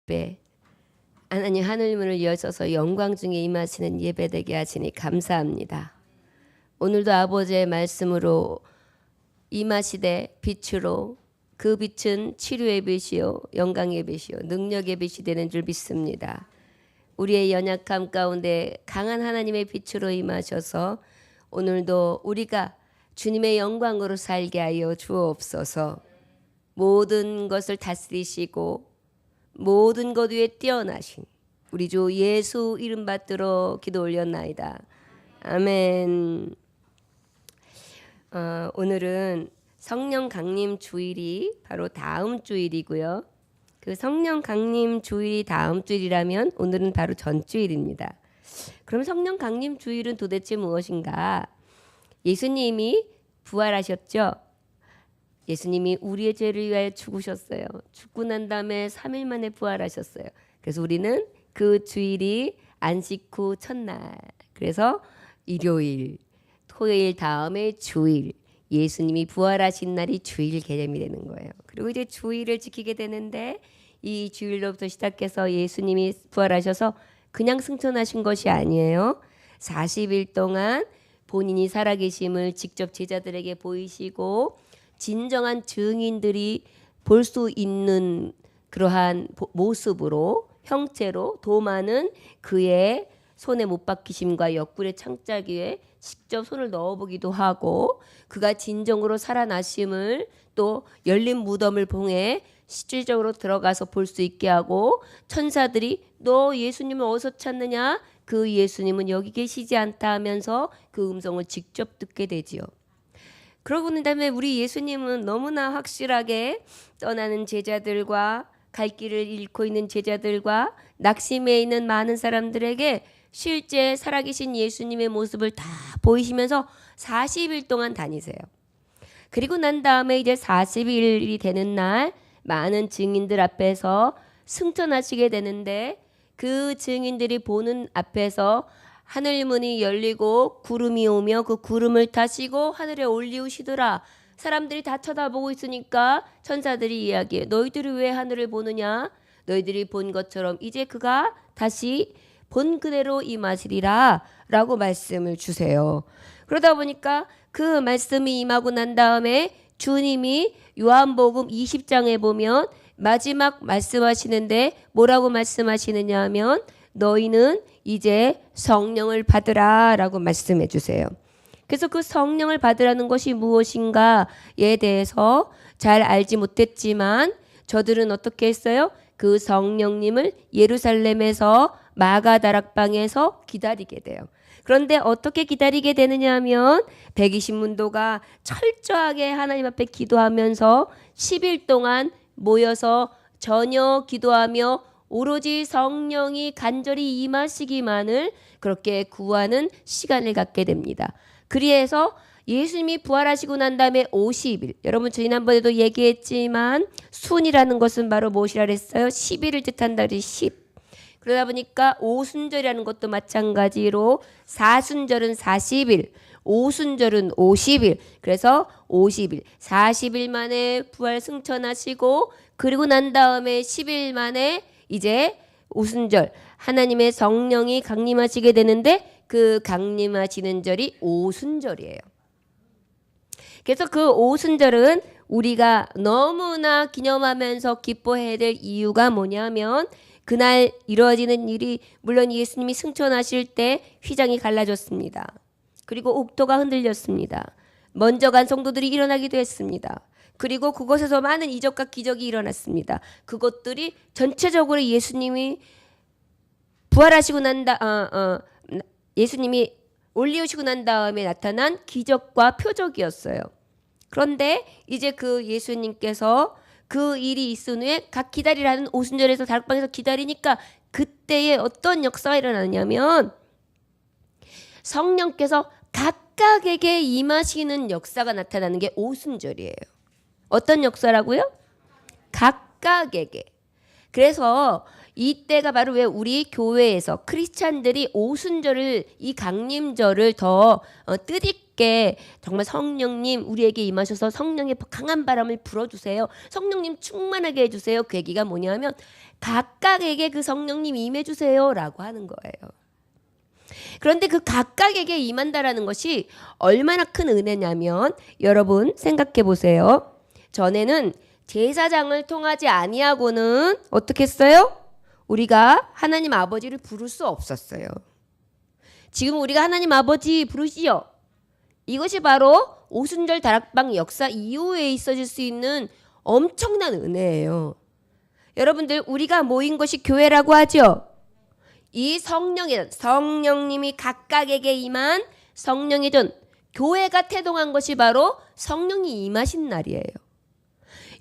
배 하나님 하늘 문을 여셔서 영광 중에 임하시는 예배되게 하시니 감사합니다. 오늘도 아버지의 말씀으로 임하시되 빛으로 그 빛은 치료의 빛이요 영광의 빛이요 능력의 빛이 되는 줄 믿습니다. 우리의 연약함 가운데 강한 하나님의 빛으로 임하셔서 오늘도 우리가 주님의 영광으로 살게 하여 주옵소서. 모든 것을 다스리시고 모든 것 위에 뛰어나신 우리 주 예수 이름 받들어 기도 올렸나이다. 아멘. 오늘은 성령 강림 주일이 바로 다음 주일이고요. 그 성령 강림 주일이 다음 주일이라면 오늘은 바로 전주일입니다. 그럼 성령 강림 주일은 도대체 무엇인가? 예수님이 부활하셨죠. 예수님이 우리의 죄를 위하여 죽으셨어요. 죽고 난 다음에 3일 만에 부활하셨어요. 그래서 우리는 그 주일이 안식 후 첫날, 그래서 일요일, 토요일 다음에 주일, 예수님이 부활하신 날이 주일 개념이 되는 거예요. 그리고 이제 주일을 지키게 되는데 이 주일로부터 시작해서 예수님이 부활하셔서 그냥 승천하신 것이 아니에요. 40일 동안 본인이 살아계심을 직접 제자들에게 보이시고 진정한 증인들이 볼 수 있는 그러한 모습으로 형체로 도마는 그의 손에 못 박히심과 옆구리에 창자기에 직접 손을 넣어보기도 하고 그가 진정으로 살아나심을 또 열린 무덤을 통해 실질적으로 들어가서 볼 수 있게 하고 천사들이 너 예수님을 어디서 찾느냐? 그 예수님은 여기 계시지 않다 하면서 그 음성을 직접 듣게 되지요. 그러고 난 다음에 우리 예수님은 너무나 확실하게 떠나는 제자들과 갈 길을 잃고 있는 제자들과 낙심해 있는 많은 사람들에게 실제 살아계신 예수님의 모습을 다 보이시면서 40일 동안 다니세요. 그리고 난 다음에 이제 40일이 되는 날 많은 증인들 앞에서 승천하시게 되는데 그 증인들이 보는 앞에서 하늘 문이 열리고 구름이 오며 그 구름을 타시고 하늘에 올리우시더라. 사람들이 다 쳐다보고 있으니까 천사들이 이야기해. 너희들이 왜 하늘을 보느냐? 너희들이 본 것처럼 이제 그가 다시 본 그대로 임하시리라 라고 말씀을 주세요. 그러다 보니까 그 말씀이 임하고 난 다음에 주님이 요한복음 20장에 보면 마지막 말씀하시는데 뭐라고 말씀하시느냐 하면 너희는 이제 성령을 받으라 라고 말씀해 주세요. 그래서 그 성령을 받으라는 것이 무엇인가에 대해서 잘 알지 못했지만 저들은 어떻게 했어요? 그 성령님을 예루살렘에서 마가다락방에서 기다리게 돼요. 그런데 어떻게 기다리게 되느냐 하면 120문도가 철저하게 하나님 앞에 기도하면서 10일 동안 모여서 전혀 기도하며 오로지 성령이 간절히 임하시기만을 그렇게 구하는 시간을 갖게 됩니다. 그래서 예수님이 부활하시고 난 다음에 50일, 여러분 지난번에도 얘기했지만 순이라는 것은 바로 무엇이라 그랬어요? 10일을 뜻한다. 10. 그러다 보니까 오순절이라는 것도 마찬가지로 사순절은 40일, 오순절은 50일. 그래서 50일, 40일 만에 부활 승천하시고 그리고 난 다음에 10일 만에 이제 오순절 하나님의 성령이 강림하시게 되는데 그 강림하시는 절이 오순절이에요. 그래서 그 오순절은 우리가 너무나 기념하면서 기뻐해야 될 이유가 뭐냐면 그날 이루어지는 일이 물론 예수님이 승천하실 때 휘장이 갈라졌습니다. 그리고 옥토가 흔들렸습니다. 먼저 간 성도들이 일어나기도 했습니다. 그리고 그곳에서 많은 이적과 기적이 일어났습니다. 그것들이 전체적으로 예수님이 부활하시고 예수님이 올리우시고 난 다음에 나타난 기적과 표적이었어요. 그런데 이제 그 예수님께서 그 일이 있은 후에 각 기다리라는 오순절에서 다락방에서 기다리니까 그때에 어떤 역사가 일어나냐면 성령께서 각각에게 임하시는 역사가 나타나는 게 오순절이에요. 어떤 역사라고요? 각각에게. 그래서 이때가 바로 왜 우리 교회에서 크리스찬들이 오순절을 이 강림절을 더 뜻있게 정말 성령님 우리에게 임하셔서 성령의 강한 바람을 불어주세요. 성령님 충만하게 해주세요. 그 얘기가 뭐냐면 각각에게 그 성령님 임해주세요 라고 하는 거예요. 그런데 그 각각에게 임한다라는 것이 얼마나 큰 은혜냐면 여러분 생각해 보세요. 전에는 제사장을 통하지 아니하고는 어떻게 했어요? 우리가 하나님 아버지를 부를 수 없었어요. 지금 우리가 하나님 아버지 부르시죠? 이것이 바로 오순절 다락방 역사 이후에 있어질 수 있는 엄청난 은혜예요. 여러분들 우리가 모인 것이 교회라고 하죠? 이 성령님이 각각에게 임한 성령의 전 교회가 태동한 것이 바로 성령이 임하신 날이에요.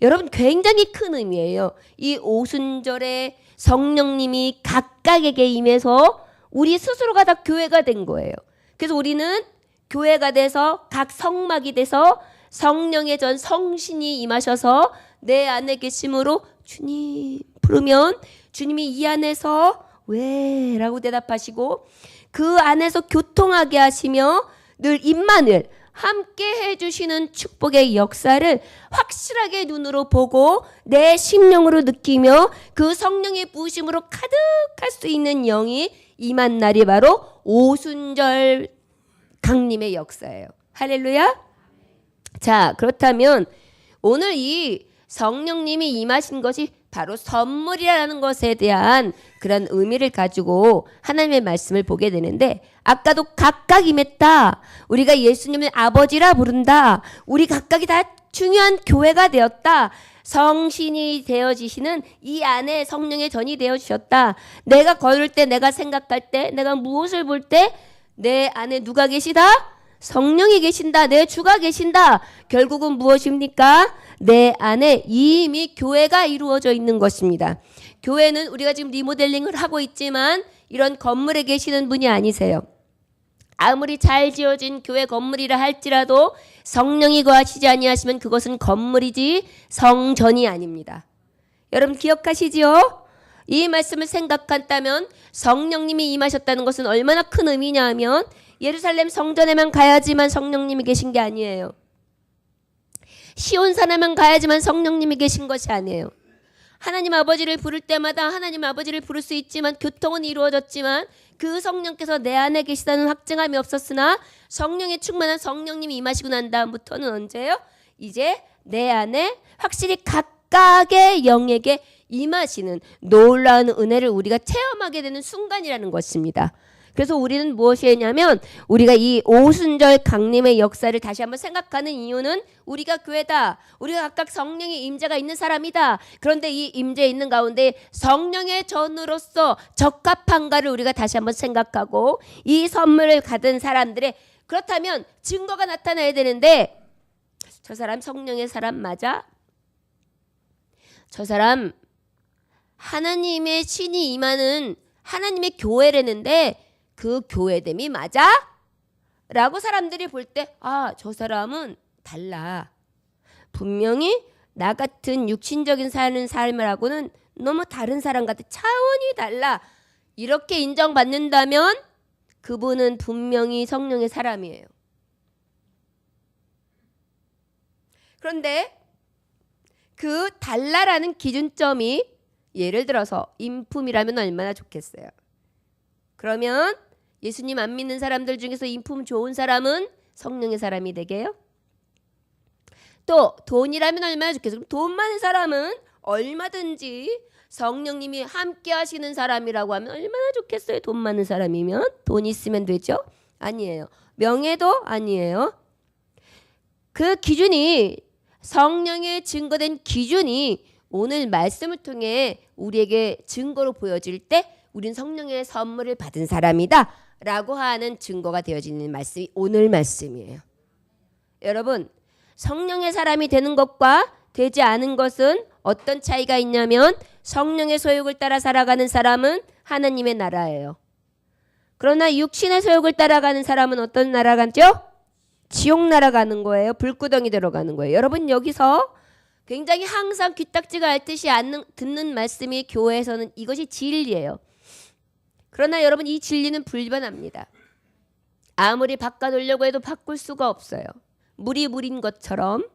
여러분 굉장히 큰 의미예요. 이 오순절에 성령님이 각각에게 임해서 우리 스스로가 다 교회가 된 거예요. 그래서 우리는 교회가 돼서 각 성막이 돼서 성령의 전 성신이 임하셔서 내 안에 계심으로 주님 부르면 주님이 이 안에서 왜? 라고 대답하시고 그 안에서 교통하게 하시며 늘 임만을 함께 해주시는 축복의 역사를 확실하게 눈으로 보고 내 심령으로 느끼며 그 성령의 부으심으로 가득할 수 있는 영이 임한 날이 바로 오순절 강림의 역사예요. 할렐루야. 자, 그렇다면 오늘 이 성령님이 임하신 것이 바로 선물이라는 것에 대한 그런 의미를 가지고 하나님의 말씀을 보게 되는데 아까도 각각 임했다. 우리가 예수님을 아버지라 부른다. 우리 각각이 다 중요한 교회가 되었다. 성신이 되어지시는 이 안에 성령의 전이 되어주셨다. 내가 걸을 때, 내가 생각할 때, 내가 무엇을 볼 때 내 안에 누가 계시다? 성령이 계신다. 내 주가 계신다. 결국은 무엇입니까? 내 안에 이미 교회가 이루어져 있는 것입니다. 교회는 우리가 지금 리모델링을 하고 있지만 이런 건물에 계시는 분이 아니세요. 아무리 잘 지어진 교회 건물이라 할지라도 성령이 거하시지 아니하시면 그것은 건물이지 성전이 아닙니다. 여러분 기억하시지요? 이 말씀을 생각한다면 성령님이 임하셨다는 것은 얼마나 큰 의미냐 하면 예루살렘 성전에만 가야지만 성령님이 계신 게 아니에요. 시온산에만 가야지만 성령님이 계신 것이 아니에요. 하나님 아버지를 부를 때마다 하나님 아버지를 부를 수 있지만 교통은 이루어졌지만 그 성령께서 내 안에 계시다는 확증함이 없었으나 성령의 충만한 성령님이 임하시고 난 다음부터는 언제요? 이제 내 안에 확실히 각각의 영에게 임하시는 놀라운 은혜를 우리가 체험하게 되는 순간이라는 것입니다. 그래서 우리는 무엇이 했냐면 우리가 이 오순절 강림의 역사를 다시 한번 생각하는 이유는 우리가 교회다. 우리가 각각 성령의 임재가 있는 사람이다. 그런데 이 임재 있는 가운데 성령의 전으로서 적합한가를 우리가 다시 한번 생각하고 이 선물을 받은 사람들의 그렇다면 증거가 나타나야 되는데 저 사람 성령의 사람 맞아? 저 사람 하나님의 신이 임하는 하나님의 교회라는데 그 교회됨이 맞아? 라고 사람들이 볼 때 아, 저 사람은 달라. 분명히 나 같은 육신적인 사는 삶하고는 너무 다른 사람 같아. 차원이 달라. 이렇게 인정받는다면 그분은 분명히 성령의 사람이에요. 그런데 그 달라라는 기준점이 예를 들어서 인품이라면 얼마나 좋겠어요. 그러면 예수님 안 믿는 사람들 중에서 인품 좋은 사람은 성령의 사람이 되게요. 또 돈이라면 얼마나 좋겠어요. 돈 많은 사람은 얼마든지 성령님이 함께 하시는 사람이라고 하면 얼마나 좋겠어요. 돈 많은 사람이면 돈 있으면 되죠. 아니에요. 명예도 아니에요. 그 기준이 성령의 증거된 기준이 오늘 말씀을 통해 우리에게 증거로 보여질 때 우린 성령의 선물을 받은 사람이다 라고 하는 증거가 되어지는 말씀이 오늘 말씀이에요. 여러분 성령의 사람이 되는 것과 되지 않은 것은 어떤 차이가 있냐면 성령의 소욕을 따라 살아가는 사람은 하나님의 나라예요. 그러나 육신의 소욕을 따라가는 사람은 어떤 나라 가죠? 지옥 나라 가는 거예요. 불구덩이 들어가는 거예요. 여러분 여기서 굉장히 항상 귀딱지가 앓듯이 듣는 말씀이 교회에서는 이것이 진리예요. 그러나 여러분, 이 진리는 불변합니다. 아무리 바꿔놓으려고 해도 바꿀 수가 없어요. 물이 물인 것처럼,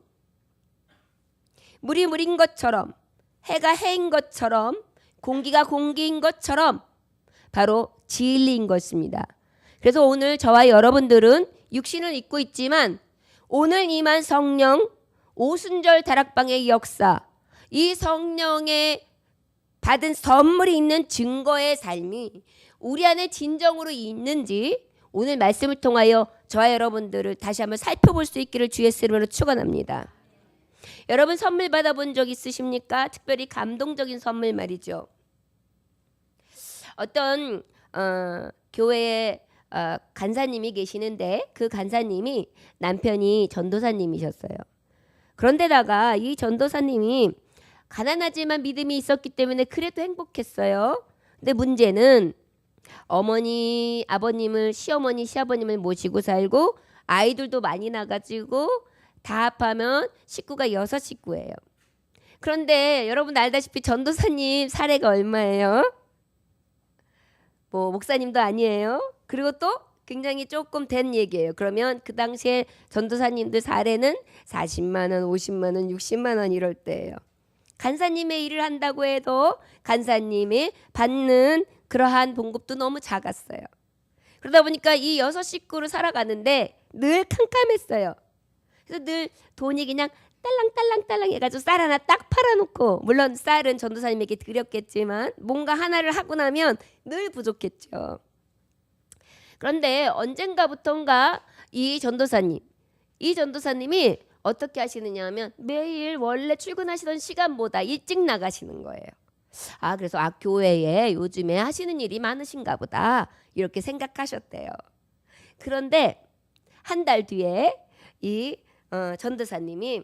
물이 물인 것처럼, 해가 해인 것처럼, 공기가 공기인 것처럼 바로 진리인 것입니다. 그래서 오늘 저와 여러분들은 육신을 입고 있지만 오늘 임한 성령, 오순절 다락방의 역사, 이 성령의 받은 선물이 있는 증거의 삶이 우리 안에 진정으로 있는지 오늘 말씀을 통하여 저와 여러분들을 다시 한번 살펴볼 수 있기를 주의 이름으로 축원합니다. 여러분, 선물 받아본 적 있으십니까? 특별히 감동적인 선물 말이죠. 어떤 교회에 간사님이 계시는데 그 간사님이 남편이 전도사님이셨어요. 그런데다가 이 전도사님이 가난하지만 믿음이 있었기 때문에 그래도 행복했어요. 근데 문제는 어머니, 아버님을, 시어머니, 시아버님을 모시고 살고 아이들도 많이 나가지고 다 합하면 식구가 6식구예요. 그런데 여러분 알다시피 전도사님 사례가 얼마예요? 뭐 목사님도 아니에요. 그리고 또 굉장히 조금 된 얘기예요. 그러면 그 당시에 전도사님들 사례는 40만 원, 50만 원, 60만 원 이럴 때예요. 간사님의 일을 한다고 해도 간사님이 받는 그러한 봉급도 너무 작았어요. 그러다 보니까 이 6식구를 살아가는데 늘 캄캄했어요. 그래서 늘 돈이 그냥 딸랑딸랑딸랑 해가지고 쌀 하나 딱 팔아놓고, 물론 쌀은 전도사님에게 드렸겠지만 뭔가 하나를 하고 나면 늘 부족했죠. 그런데 언젠가부턴가 이 전도사님이 어떻게 하시느냐 하면 매일 원래 출근하시던 시간보다 일찍 나가시는 거예요. 그래서 교회에 요즘에 하시는 일이 많으신가 보다 이렇게 생각하셨대요. 그런데 한 달 뒤에 이 전도사님이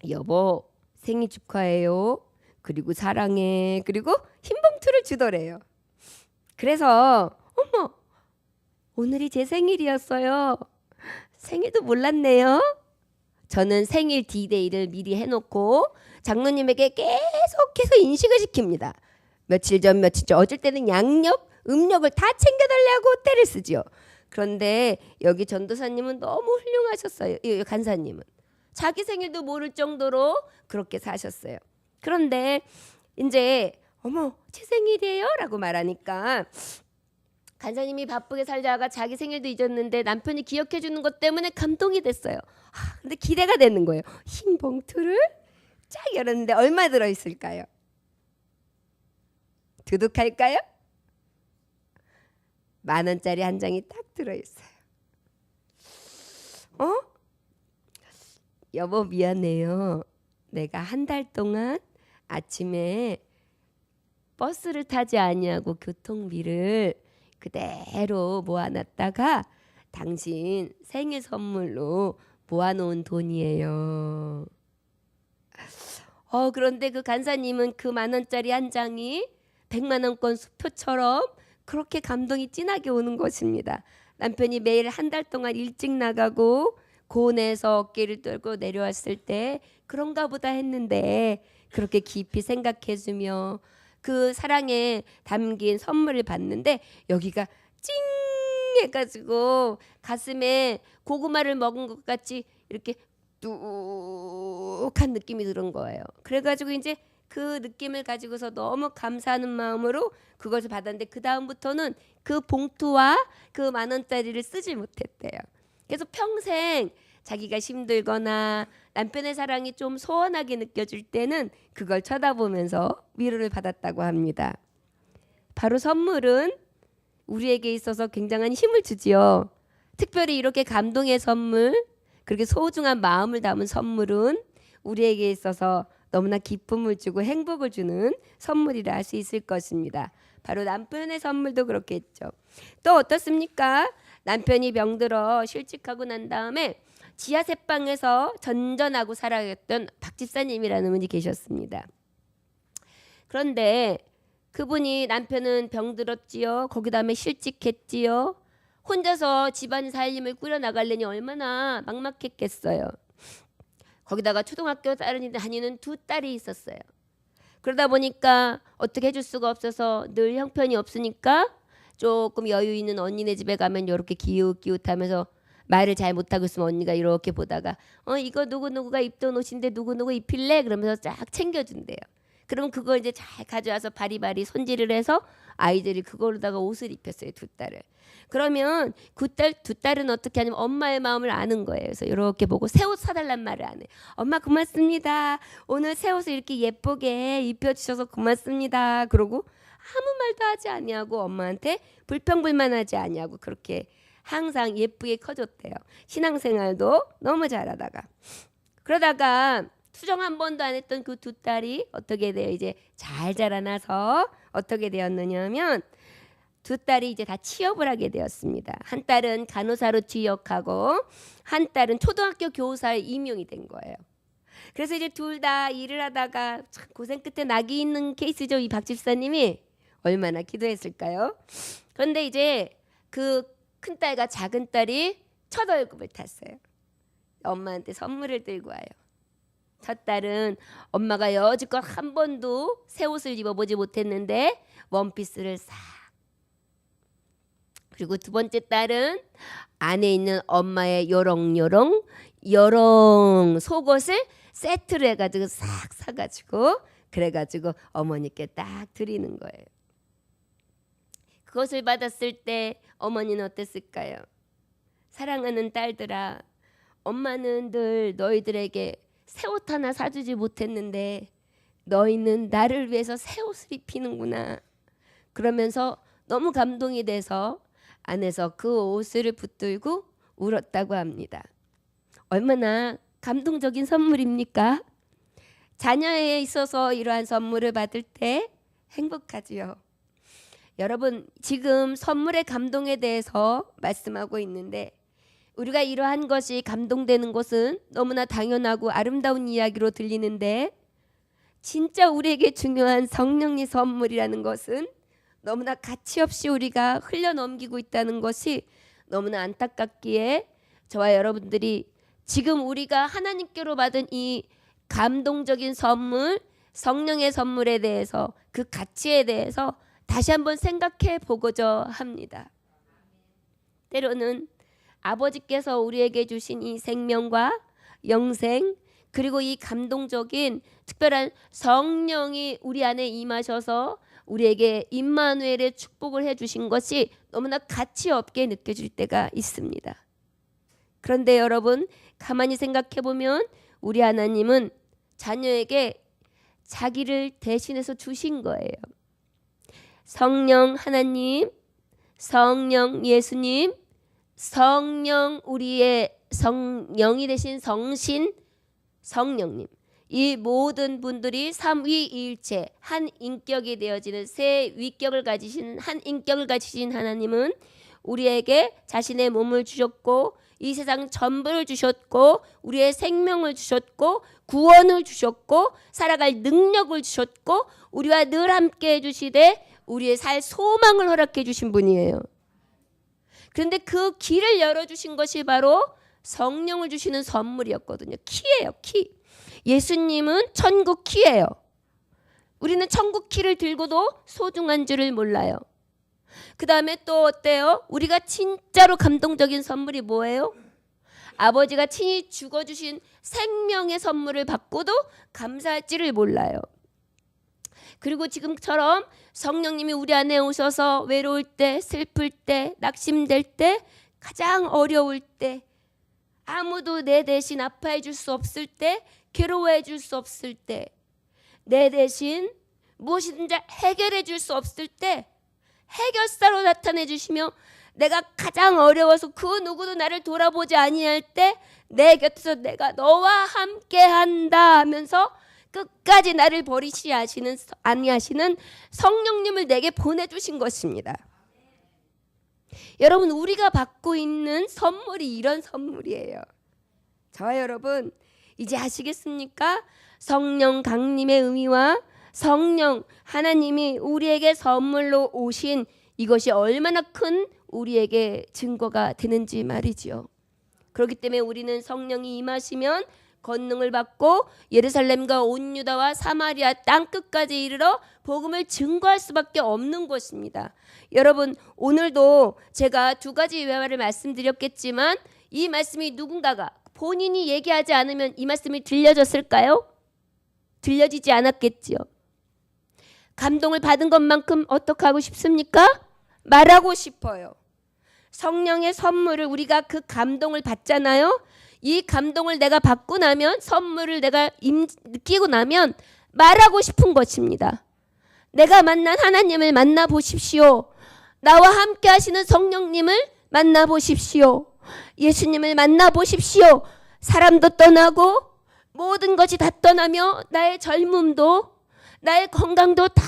여보 생일 축하해요. 그리고 사랑해. 그리고 흰 봉투를 주더래요. 그래서 어머, 오늘이 제 생일이었어요. 생일도 몰랐네요. 저는 생일 D-Day를 미리 해놓고 장로님에게 계속해서 인식을 시킵니다. 며칠 전 어쩔 때는 양력, 음력을 다 챙겨달라고 때를 쓰죠. 그런데 여기 전도사님은 너무 훌륭하셨어요. 이 간사님은 자기 생일도 모를 정도로 그렇게 사셨어요. 그런데 이제 어머 제 생일이에요 라고 말하니까 간사님이 바쁘게 살다가 자기 생일도 잊었는데 남편이 기억해 주는 것 때문에 감동이 됐어요. 근데 기대가 되는 거예요. 흰 봉투를 쫙 열었는데 얼마 들어있을까요? 두둑할까요? 10,000원짜리 한 장이 딱 들어있어요. 여보 미안해요. 내가 한 달 동안 아침에 버스를 타지 아니하고 교통비를 그대로 모아놨다가 당신 생일 선물로 모아놓은 돈이에요. 그런데 그 간사님은 그 10,000원짜리 한 장이 100만원권 수표처럼 그렇게 감동이 진하게 오는 것입니다. 남편이 매일 한 달 동안 일찍 나가고 고온에서 어깨를 떨고 내려왔을 때 그런가 보다 했는데 그렇게 깊이 생각해주며 그 사랑에 담긴 선물을 받는데 여기가 찡 해가지고 가슴에 고구마를 먹은 것 같이 이렇게 뚝한 느낌이 드는 거예요. 그래가지고 이제 그 느낌을 가지고서 너무 감사하는 마음으로 그것을 받았는데 그 다음부터는 그 봉투와 그 10,000원짜리를 쓰지 못했대요. 그래서 평생 자기가 힘들거나 남편의 사랑이 좀 소원하게 느껴질 때는 그걸 쳐다보면서 위로를 받았다고 합니다. 바로 선물은 우리에게 있어서 굉장한 힘을 주지요. 특별히 이렇게 감동의 선물, 그렇게 소중한 마음을 담은 선물은 우리에게 있어서 너무나 기쁨을 주고 행복을 주는 선물이라 할 수 있을 것입니다. 바로 남편의 선물도 그렇겠죠. 또 어떻습니까? 남편이 병들어 실직하고 난 다음에 지하 새방에서 전전하고 살아갔던 박 집사님이라는 분이 계셨습니다. 그런데 그분이 남편은 병들었지요. 거기 다음에 실직했지요. 혼자서 집안 살림을 꾸려나가려니 얼마나 막막했겠어요. 거기다가 초등학교 다니는 두 딸이 있었어요. 그러다 보니까 어떻게 해줄 수가 없어서 늘 형편이 없으니까 조금 여유 있는 언니네 집에 가면 이렇게 기웃기웃하면서 말을 잘 못하고 있으면 언니가 이렇게 보다가 이거 누구누구가 입던 옷인데 누구누구 입힐래? 그러면서 쫙 챙겨준대요. 그러면 그걸 이제 잘 가져와서 바리바리 손질을 해서 아이들이 그걸로다가 옷을 입혔어요. 두 딸을. 그러면 두 딸은 어떻게 하냐면 엄마의 마음을 아는 거예요. 그래서 이렇게 보고 새 옷 사달란 말을 안 해. 엄마 고맙습니다. 오늘 새 옷을 이렇게 예쁘게 입혀주셔서 고맙습니다. 그러고 아무 말도 하지 아니하고 엄마한테 불평불만하지 아니하고 그렇게 항상 예쁘게 커줬대요. 신앙생활도 너무 잘하다가 그러다가 수정 한 번도 안 했던 그 두 딸이 어떻게 돼요? 이제 잘 자라나서 어떻게 되었느냐면 두 딸이 이제 다 취업을 하게 되었습니다. 한 딸은 간호사로 취업하고 한 딸은 초등학교 교사에 임용이 된 거예요. 그래서 이제 둘 다 일을 하다가 참 고생 끝에 낙이 있는 케이스죠. 이 박 집사님이 얼마나 기도했을까요? 그런데 이제 그 큰딸과 작은딸이 첫 월급을 탔어요. 엄마한테 선물을 들고 와요. 첫 딸은 엄마가 여지껏 한 번도 새 옷을 입어보지 못했는데 원피스를 싹. 그리고 두 번째 딸은 안에 있는 엄마의 요렁요렁 속옷을 세트로 해가지고 싹 사가지고 그래가지고 어머니께 딱 드리는 거예요. 그것을 받았을 때 어머니는 어땠을까요? 사랑하는 딸들아, 엄마는 늘 너희들에게 새 옷 하나 사주지 못했는데 너희는 나를 위해서 새 옷을 입히는구나. 그러면서 너무 감동이 돼서 안에서 그 옷을 붙들고 울었다고 합니다. 얼마나 감동적인 선물입니까? 자녀에 있어서 이러한 선물을 받을 때 행복하지요. 여러분 지금 선물의 감동에 대해서 말씀하고 있는데 우리가 이러한 것이 감동되는 것은 너무나 당연하고 아름다운 이야기로 들리는데 진짜 우리에게 중요한 성령의 선물이라는 것은 너무나 가치 없이 우리가 흘려넘기고 있다는 것이 너무나 안타깝기에 저와 여러분들이 지금 우리가 하나님께로 받은 이 감동적인 선물, 성령의 선물에 대해서 그 가치에 대해서 다시 한번 생각해 보고자 합니다. 때로는 아버지께서 우리에게 주신 이 생명과 영생 그리고 이 감동적인 특별한 성령이 우리 안에 임하셔서 우리에게 임마누엘의 축복을 해주신 것이 너무나 가치 없게 느껴질 때가 있습니다. 그런데 여러분 가만히 생각해 보면 우리 하나님은 자녀에게 자기를 대신해서 주신 거예요. 성령 하나님, 성령 예수님, 성령 우리의 성령이 되신 성신 성령님 이 모든 분들이 삼위일체 한 인격이 되어지는 세 위격을 가지신 한 인격을 가지신 하나님은 우리에게 자신의 몸을 주셨고 이 세상 전부를 주셨고 우리의 생명을 주셨고 구원을 주셨고 살아갈 능력을 주셨고 우리와 늘 함께 해주시되 우리의 살 소망을 허락해 주신 분이에요. 그런데 그 길을 열어주신 것이 바로 성령을 주시는 선물이었거든요. 키예요. 키. 예수님은 천국 키예요. 우리는 천국 키를 들고도 소중한 줄을 몰라요. 그 다음에 또 어때요? 우리가 진짜로 감동적인 선물이 뭐예요? 아버지가 친히 죽어주신 생명의 선물을 받고도 감사할지를 몰라요. 그리고 지금처럼 성령님이 우리 안에 오셔서 외로울 때, 슬플 때, 낙심될 때, 가장 어려울 때, 아무도 내 대신 아파해 줄 수 없을 때, 괴로워해 줄 수 없을 때, 내 대신 무엇이든지 해결해 줄 수 없을 때 해결사로 나타내 주시며 내가 가장 어려워서 그 누구도 나를 돌아보지 아니할 때 내 곁에서 내가 너와 함께 한다 하면서 끝까지 나를 버리시 아니하시는 성령님을 내게 보내주신 것입니다. 여러분 우리가 받고 있는 선물이 이런 선물이에요. 저와 여러분 이제 아시겠습니까? 성령 강림의 의미와 성령 하나님이 우리에게 선물로 오신 이것이 얼마나 큰 우리에게 증거가 되는지 말이지요. 그렇기 때문에 우리는 성령이 임하시면 권능을 받고 예루살렘과 온 유다와 사마리아 땅끝까지 이르러 복음을 증거할 수밖에 없는 곳입니다. 여러분, 오늘도 제가 두 가지 예화를 말씀드렸겠지만 이 말씀이 누군가가 본인이 얘기하지 않으면 이 말씀이 들려졌을까요? 들려지지 않았겠지요. 감동을 받은 것만큼 어떻게 하고 싶습니까? 말하고 싶어요. 성령의 선물을 우리가 그 감동을 받잖아요. 이 감동을 내가 받고 나면, 선물을 내가 느끼고 나면 말하고 싶은 것입니다. 내가 만난 하나님을 만나보십시오. 나와 함께 하시는 성령님을 만나보십시오. 예수님을 만나보십시오. 사람도 떠나고 모든 것이 다 떠나며 나의 젊음도 나의 건강도 다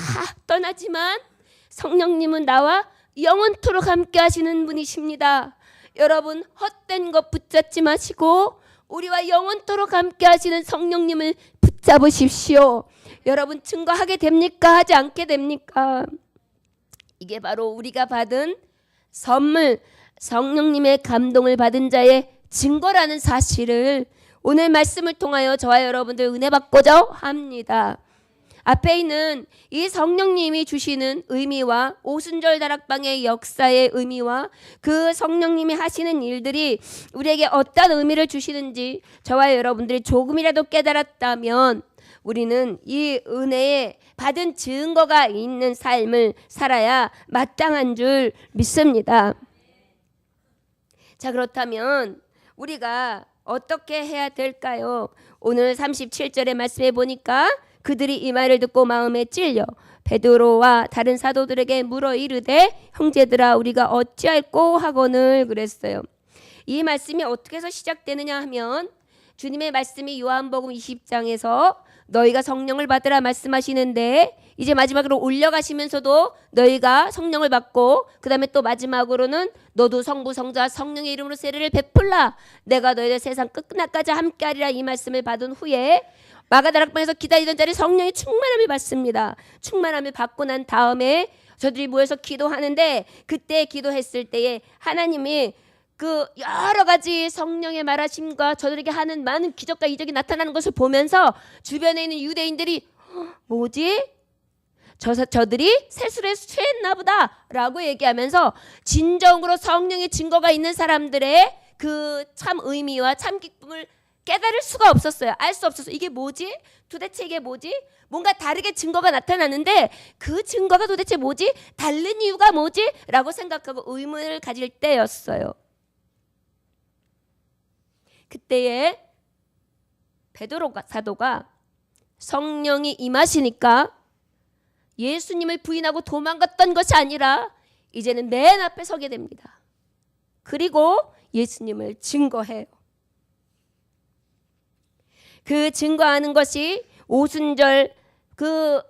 떠나지만 성령님은 나와 영원토록 함께 하시는 분이십니다. 여러분, 헛된 것 붙잡지 마시고 우리와 영원토록 함께 하시는 성령님을 붙잡으십시오. 여러분, 증거하게 됩니까? 하지 않게 됩니까? 이게 바로 우리가 받은 선물, 성령님의 감동을 받은 자의 증거라는 사실을 오늘 말씀을 통하여 저와 여러분들 은혜 받고자 합니다. 앞에 있는 이 성령님이 주시는 의미와 오순절 다락방의 역사의 의미와 그 성령님이 하시는 일들이 우리에게 어떤 의미를 주시는지 저와 여러분들이 조금이라도 깨달았다면 우리는 이 은혜에 받은 증거가 있는 삶을 살아야 마땅한 줄 믿습니다. 자, 그렇다면 우리가 어떻게 해야 될까요? 오늘 37절의 말씀에 보니까 그들이 이 말을 듣고 마음에 찔려 베드로와 다른 사도들에게 물어 이르되 형제들아 우리가 어찌할꼬 하거늘 그랬어요. 이 말씀이 어떻게 해서 시작되느냐 하면 주님의 말씀이 요한복음 20장에서 너희가 성령을 받으라 말씀하시는데 이제 마지막으로 올려가시면서도 너희가 성령을 받고 그 다음에 또 마지막으로는 너도 성부 성자 성령의 이름으로 세례를 베풀라 내가 너희들 세상 끝날까지 함께하리라 이 말씀을 받은 후에 마가다락방에서 기다리던 자리 성령의 충만함을 받습니다. 충만함을 받고 난 다음에 저들이 모여서 기도하는데 그때 기도했을 때에 하나님이 그 여러 가지 성령의 말하심과 저들에게 하는 많은 기적과 이적이 나타나는 것을 보면서 주변에 있는 유대인들이 뭐지? 저들이 세술에 취했나 보다 라고 얘기하면서 진정으로 성령의 증거가 있는 사람들의 그 참 의미와 참 기쁨을 깨달을 수가 없었어요. 알 수 없었어요. 이게 뭐지? 도대체 이게 뭐지? 뭔가 다르게 증거가 나타나는데 그 증거가 도대체 뭐지? 다른 이유가 뭐지? 라고 생각하고 의문을 가질 때였어요. 그때에 베드로 사도가 성령이 임하시니까 예수님을 부인하고 도망갔던 것이 아니라 이제는 맨 앞에 서게 됩니다. 그리고 예수님을 증거해요. 그 증거하는 것이 오순절 그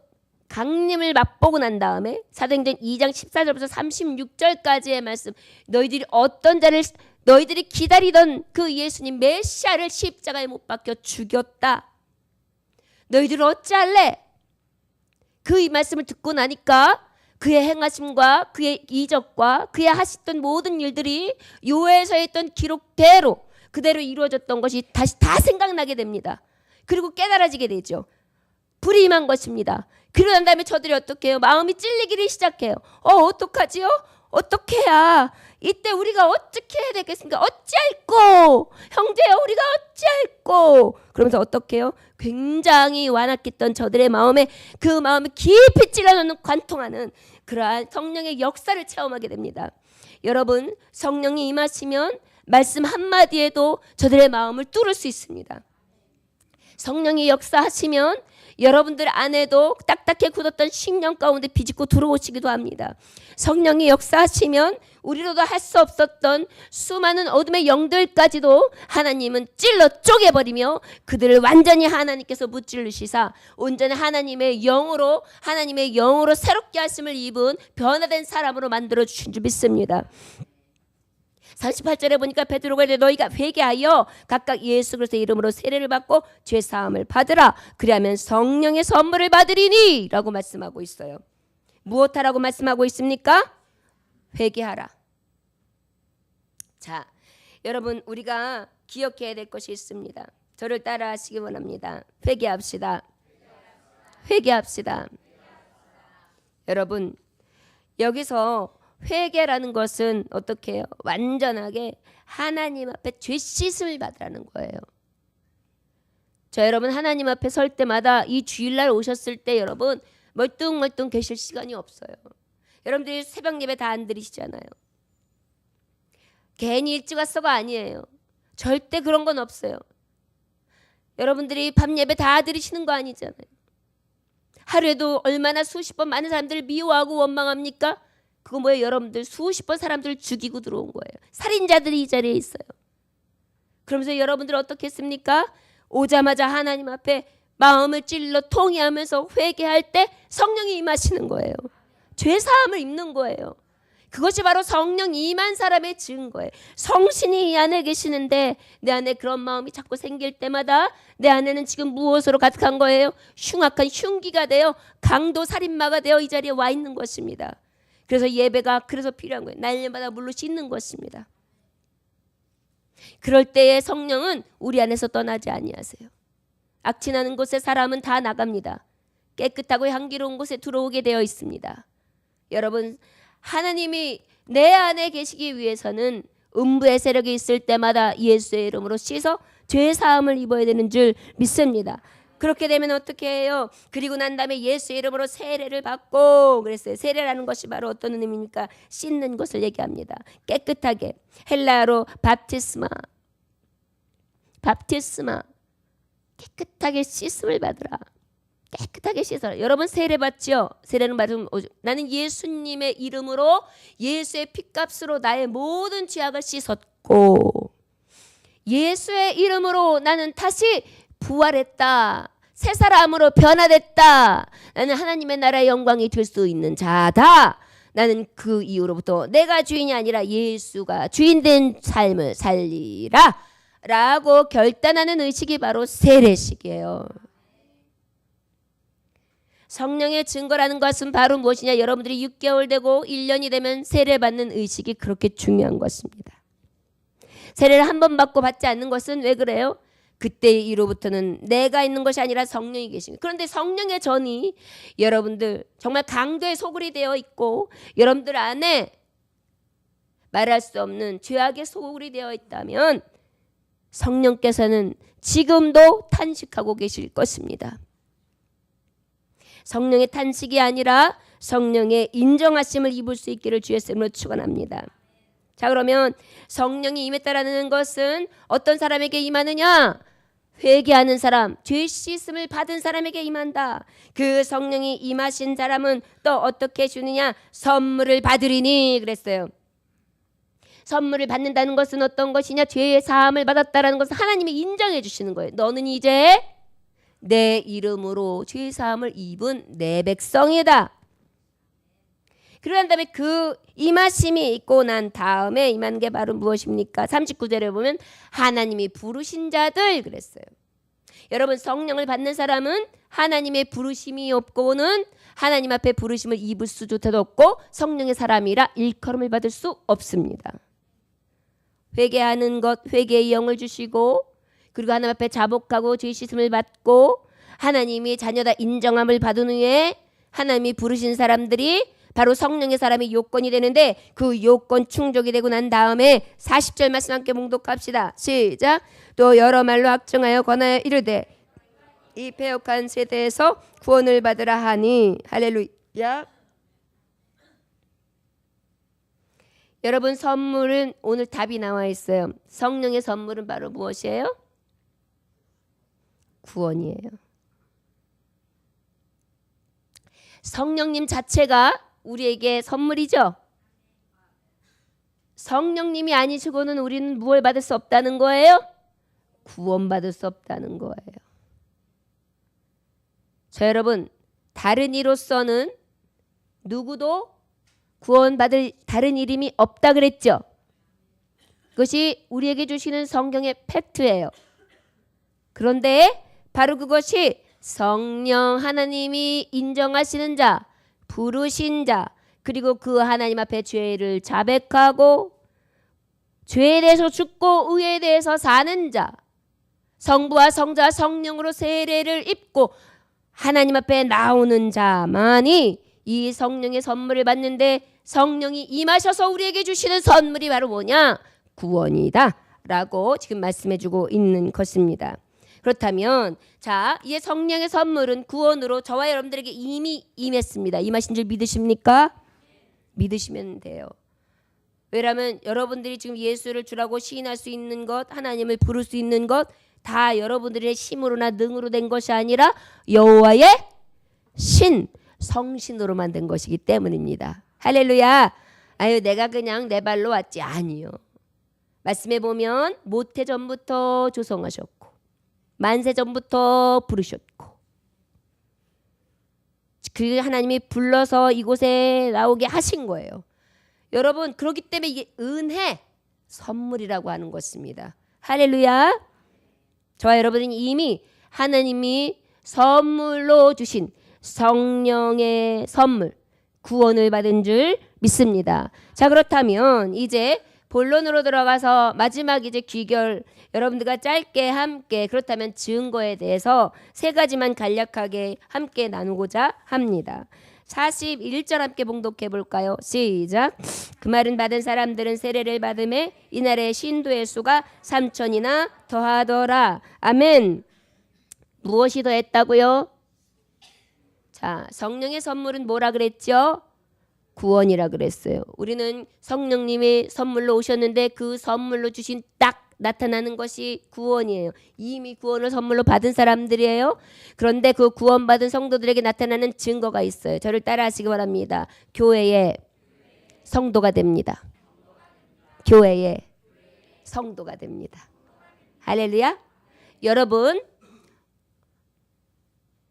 강림을 맛보고 난 다음에 사도행전 2장 14절부터 36절까지의 말씀 너희들이 어떤 자를 너희들이 기다리던 그 예수님 메시아를 십자가에 못 박혀 죽였다. 너희들 어찌할래? 그 이 말씀을 듣고 나니까 그의 행하심과 그의 이적과 그의 하셨던 모든 일들이 요해서에 있던 기록대로 그대로 이루어졌던 것이 다시 다 생각나게 됩니다. 그리고 깨달아지게 되죠. 불이 임한 것입니다. 그러고 난 다음에 저들이 어떻게 해요? 마음이 찔리기를 시작해요. 어떡하지요? 어떻게 해야? 이때 우리가 어떻게 해야 되겠습니까? 어찌할꼬? 형제야 우리가 어찌할꼬? 그러면서 어떻게 해요? 굉장히 완악했던 저들의 마음에 그 마음을 깊이 찔러넣는 관통하는 그러한 성령의 역사를 체험하게 됩니다. 여러분, 성령이 임하시면 말씀 한마디에도 저들의 마음을 뚫을 수 있습니다. 성령이 역사하시면 여러분들 안에도 딱딱해 굳었던 심령 가운데 비집고 들어오시기도 합니다. 성령이 역사하시면 우리로도 할 수 없었던 수많은 어둠의 영들까지도 하나님은 찔러 쪼개버리며 그들을 완전히 하나님께서 무찌르시사 온전히 하나님의 영으로 새롭게 하심을 입은 변화된 사람으로 만들어주신 줄 믿습니다. 38절에 보니까 베드로가 이르되 너희가 회개하여 각각 예수 그리스도의 이름으로 세례를 받고 죄 사함을 받으라. 그리하면 성령의 선물을 받으리니 라고 말씀하고 있어요. 무엇하라고 말씀하고 있습니까? 회개하라. 자, 여러분 우리가 기억해야 될 것이 있습니다. 저를 따라하시기 원합니다. 회개합시다. 회개합시다. 여러분, 여기서 회개라는 것은 어떻게 해요? 완전하게 하나님 앞에 죄 씻음을 받으라는 거예요. 저 여러분, 하나님 앞에 설 때마다 이 주일날 오셨을 때 여러분 멀뚱멀뚱 계실 시간이 없어요. 여러분들이 새벽 예배 다 안 드리시잖아요. 괜히 일찍 왔어가 아니에요. 절대 그런 건 없어요. 여러분들이 밤 예배 다 드리시는 거 아니잖아요. 하루에도 얼마나 수십 번 많은 사람들을 미워하고 원망합니까? 그거 뭐예요? 여러분들 수십 번 사람들을 죽이고 들어온 거예요. 살인자들이 이 자리에 있어요. 그러면서 여러분들 어떻게 했습니까? 오자마자 하나님 앞에 마음을 찔러 통회하면서 회개할 때 성령이 임하시는 거예요. 죄사함을 입는 거예요. 그것이 바로 성령 임한 사람의 증거예요. 성신이 이 안에 계시는데 내 안에 그런 마음이 자꾸 생길 때마다 내 안에는 지금 무엇으로 가득한 거예요? 흉악한 흉기가 되어 강도 살인마가 되어 이 자리에 와 있는 것입니다. 그래서 예배가 그래서 필요한 거예요. 날마다 물로 씻는 것입니다. 그럴 때에 성령은 우리 안에서 떠나지 아니하세요. 악취나는 곳에 사람은 다 나갑니다. 깨끗하고 향기로운 곳에 들어오게 되어 있습니다. 여러분, 하나님이 내 안에 계시기 위해서는 음부의 세력이 있을 때마다 예수의 이름으로 씻어 죄사함을 입어야 되는 줄 믿습니다. 그렇게 되면 어떻게 해요? 그리고 난 다음에 예수의 이름으로 세례를 받고 그랬어요. 세례라는 것이 바로 어떤 의미입니까? 씻는 것을 얘기합니다. 깨끗하게. 헬라어로 밥티스마. 깨끗하게 씻음을 받으라. 깨끗하게 씻어라. 여러분 세례 받죠? 세례는 받으면 나는 예수님의 이름으로 예수의 피값으로 나의 모든 죄악을 씻었고 예수의 이름으로 나는 다시 부활했다. 새 사람으로 변화됐다. 나는 하나님의 나라의 영광이 될 수 있는 자다. 나는 그 이후로부터 내가 주인이 아니라 예수가 주인된 삶을 살리라 라고 결단하는 의식이 바로 세례식이에요. 성령의 증거라는 것은 바로 무엇이냐? 여러분들이 6개월 되고 1년이 되면 세례받는 의식이 그렇게 중요한 것입니다. 세례를 한 번 받고 받지 않는 것은 왜 그래요? 그때 이후로부터는 내가 있는 것이 아니라 성령이 계십니다. 그런데 성령의 전이 여러분들 정말 강도의 소굴이 되어 있고 여러분들 안에 말할 수 없는 죄악의 소굴이 되어 있다면 성령께서는 지금도 탄식하고 계실 것입니다. 성령의 탄식이 아니라 성령의 인정하심을 입을 수 있기를 주의 이름으로 축원합니다. 자, 그러면 성령이 임했다라는 것은 어떤 사람에게 임하느냐? 회개하는 사람, 죄 씻음을 받은 사람에게 임한다. 그 성령이 임하신 사람은 또 어떻게 주느냐? 선물을 받으리니 그랬어요. 선물을 받는다는 것은 어떤 것이냐? 죄의 사함을 받았다라는 것은 하나님이 인정해 주시는 거예요. 너는 이제 내 이름으로 죄 사함을 입은 내 백성이다. 그러한 다음에 그 임하심이 있고 난 다음에 임한 게 바로 무엇입니까? 39절에 보면 하나님이 부르신 자들 그랬어요. 여러분 성령을 받는 사람은 하나님의 부르심이 없고는 하나님 앞에 부르심을 입을 수조차도 없고 성령의 사람이라 일컬음을 받을 수 없습니다. 회개하는 것, 회개의 영을 주시고 그리고 하나님 앞에 자복하고 죄 씻음을 받고 하나님이 자녀다 인정함을 받은 후에 하나님이 부르신 사람들이 바로 성령의 사람이 요건이 되는데 그 요건 충족이 되고 난 다음에 40절 말씀 함께 봉독합시다. 시작. 또 여러 말로 확증하여 권하여 이르되 이 패역한 세대에서 구원을 받으라 하니 할렐루야. 여러분 선물은 오늘 답이 나와 있어요. 성령의 선물은 바로 무엇이에요? 구원이에요. 성령님 자체가 우리에게 선물이죠. 성령님이 아니시고는 우리는 무엇을 받을 수 없다는 거예요? 구원받을 수 없다는 거예요. 자, 여러분 다른 이로서는 누구도 구원받을 다른 이름이 없다 그랬죠. 그것이 우리에게 주시는 성경의 팩트예요. 그런데 바로 그것이 성령 하나님이 인정하시는 자, 부르신 자, 그리고 그 하나님 앞에 죄를 자백하고 죄에 대해서 죽고 의에 대해서 사는 자, 성부와 성자와 성령으로 세례를 입고 하나님 앞에 나오는 자만이 이 성령의 선물을 받는데, 성령이 임하셔서 우리에게 주시는 선물이 바로 뭐냐? 구원이다 라고 지금 말씀해주고 있는 것입니다. 그렇다면 자, 이 성령의 선물은 구원으로 저와 여러분들에게 이미 임했습니다. 임하신 줄 믿으십니까? 믿으시면 돼요. 왜냐하면 여러분들이 지금 예수를 주라고 시인할 수 있는 것, 하나님을 부를 수 있는 것 다 여러분들의 힘으로나 능으로 된 것이 아니라 여호와의 신, 성신으로만 된 것이기 때문입니다. 할렐루야. 아유, 내가 그냥 내 발로 왔지. 아니요. 말씀에 보면 모태 전부터 조성하셨고 만세 전부터 부르셨고, 그 하나님이 불러서 이곳에 나오게 하신 거예요. 여러분, 그렇기 때문에 이게 은혜, 선물이라고 하는 것입니다. 할렐루야. 저와 여러분은 이미 하나님이 선물로 주신 성령의 선물, 구원을 받은 줄 믿습니다. 자, 그렇다면 이제 본론으로 들어가서 마지막 이제 귀결, 여러분들과 짧게 함께, 그렇다면 증거에 대해서 세 가지만 간략하게 함께 나누고자 합니다. 41절 함께 봉독해 볼까요? 시작. 그 말은 받은 사람들은 세례를 받음에 이날의 신도의 수가 3,000이나 더하더라. 아멘. 무엇이 더했다고요? 자, 성령의 선물은 뭐라 그랬죠? 구원이라 그랬어요. 우리는 성령님이 선물로 오셨는데 그 선물로 주신 딱 나타나는 것이 구원이에요. 이미 구원을 선물로 받은 사람들이에요. 그런데 그 구원받은 성도들에게 나타나는 증거가 있어요. 저를 따라하시기 바랍니다. 교회의 성도가 됩니다. 교회의 성도가 됩니다. 할렐루야. 여러분,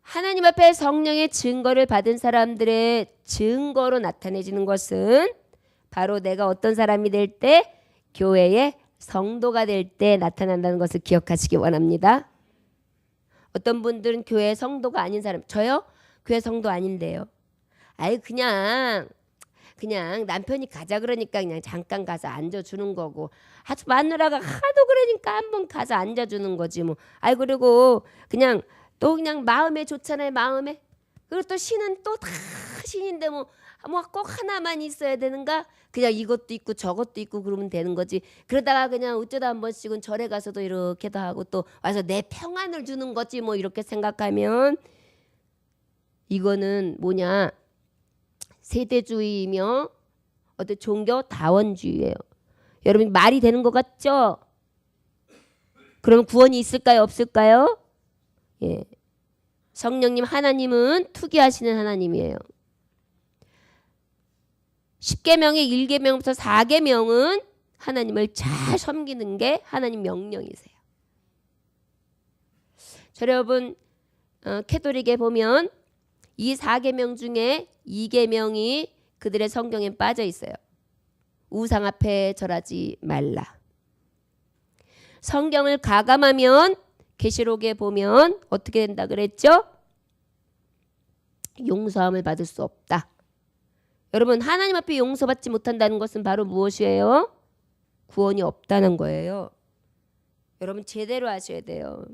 하나님 앞에 성령의 증거를 받은 사람들의 증거로 나타내지는 것은 바로 내가 어떤 사람이 될 때, 교회의 성도가 될 때 나타난다는 것을 기억하시기 원합니다. 어떤 분들은 교회 성도가 아닌 사람, 저요? 교회 성도 아닌데요. 아유, 그냥 남편이 가자 그러니까 그냥 잠깐 가서 앉아주는 거고, 아주 마누라가 하도 그러니까 한번 가서 앉아주는 거지 뭐. 아이, 그리고 그냥 마음에 좋잖아요. 마음에. 그리고 또 신은 또 다 신인데 뭐 꼭 하나만 있어야 되는가? 그냥 이것도 있고 저것도 있고 그러면 되는 거지. 그러다가 그냥 어쩌다 한 번씩은 절에 가서도 이렇게도 하고 또 와서 내 평안을 주는 거지 뭐, 이렇게 생각하면 이거는 뭐냐? 세대주의이며 어떤 종교 다원주의예요. 여러분, 말이 되는 것 같죠? 그럼 구원이 있을까요? 없을까요? 예. 성령님 하나님은 투기하시는 하나님이에요. 10계명의 1계명부터 4계명은 하나님을 잘 섬기는 게 하나님 명령이세요. 저 여러분, 캐톨릭에 보면 이 4계명 중에 2계명이 그들의 성경에 빠져 있어요. 우상 앞에 절하지 말라. 성경을 가감하면 계시록에 보면 어떻게 된다 그랬죠? 용서함을 받을 수 없다. 여러분, 하나님 앞에 용서받지 못한다는 것은 바로 무엇이에요? 구원이 없다는 거예요. 여러분, 제대로 하셔야 돼요.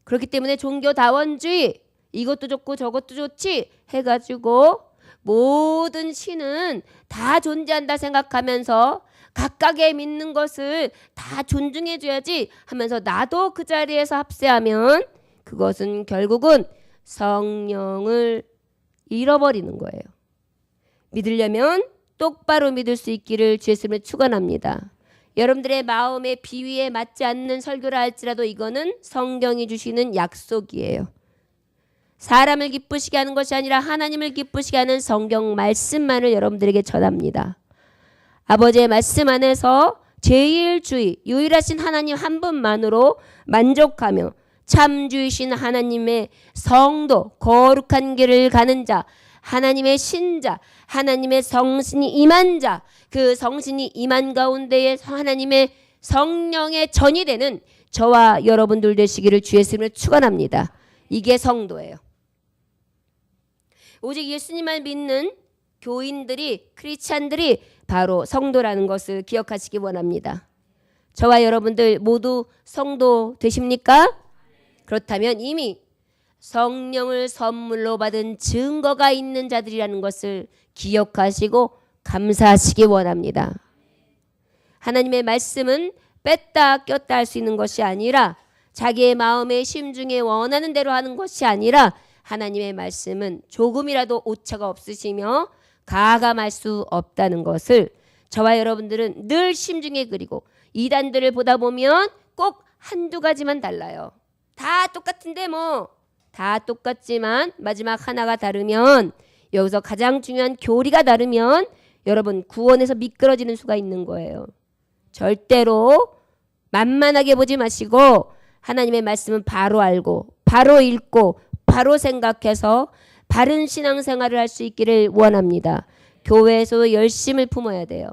그렇기 때문에 종교다원주의, 이것도 좋고 저것도 좋지 해가지고 모든 신은 다 존재한다 생각하면서 각각의 믿는 것을 다 존중해줘야지 하면서 나도 그 자리에서 합세하면 그것은 결국은 성령을 잃어버리는 거예요. 믿으려면 똑바로 믿을 수 있기를 주 예수님을 축원합니다. 여러분들의 마음의 비위에 맞지 않는 설교를 할지라도 이거는 성경이 주시는 약속이에요. 사람을 기쁘시게 하는 것이 아니라 하나님을 기쁘시게 하는 성경 말씀만을 여러분들에게 전합니다. 아버지의 말씀 안에서 제일주의, 유일하신 하나님 한 분만으로 만족하며 참주이신 하나님의 성도, 거룩한 길을 가는 자, 하나님의 신자, 하나님의 성신이 임한 자, 그 성신이 임한 가운데에 하나님의 성령의 전이 되는 저와 여러분들 되시기를 주 예수님을 축원합니다. 이게 성도예요. 오직 예수님을 믿는 교인들이, 크리스찬들이 바로 성도라는 것을 기억하시기 원합니다. 저와 여러분들 모두 성도 되십니까? 그렇다면 이미 성령을 선물로 받은 증거가 있는 자들이라는 것을 기억하시고 감사하시기 원합니다. 하나님의 말씀은 뺐다 꼈다 할 수 있는 것이 아니라 자기의 마음의 심중에 원하는 대로 하는 것이 아니라 하나님의 말씀은 조금이라도 오차가 없으시며 가감할 수 없다는 것을 저와 여러분들은 늘 심중에 그리고 이단들을 보다 보면 꼭 한두 가지만 달라요. 다 똑같은데 다 똑같지만 마지막 하나가 다르면 여기서 가장 중요한 교리가 다르면 여러분 구원에서 미끄러지는 수가 있는 거예요. 절대로 만만하게 보지 마시고 하나님의 말씀은 바로 알고 바로 읽고 바로 생각해서 바른 신앙생활을 할 수 있기를 원합니다. 교회에서도 열심을 품어야 돼요.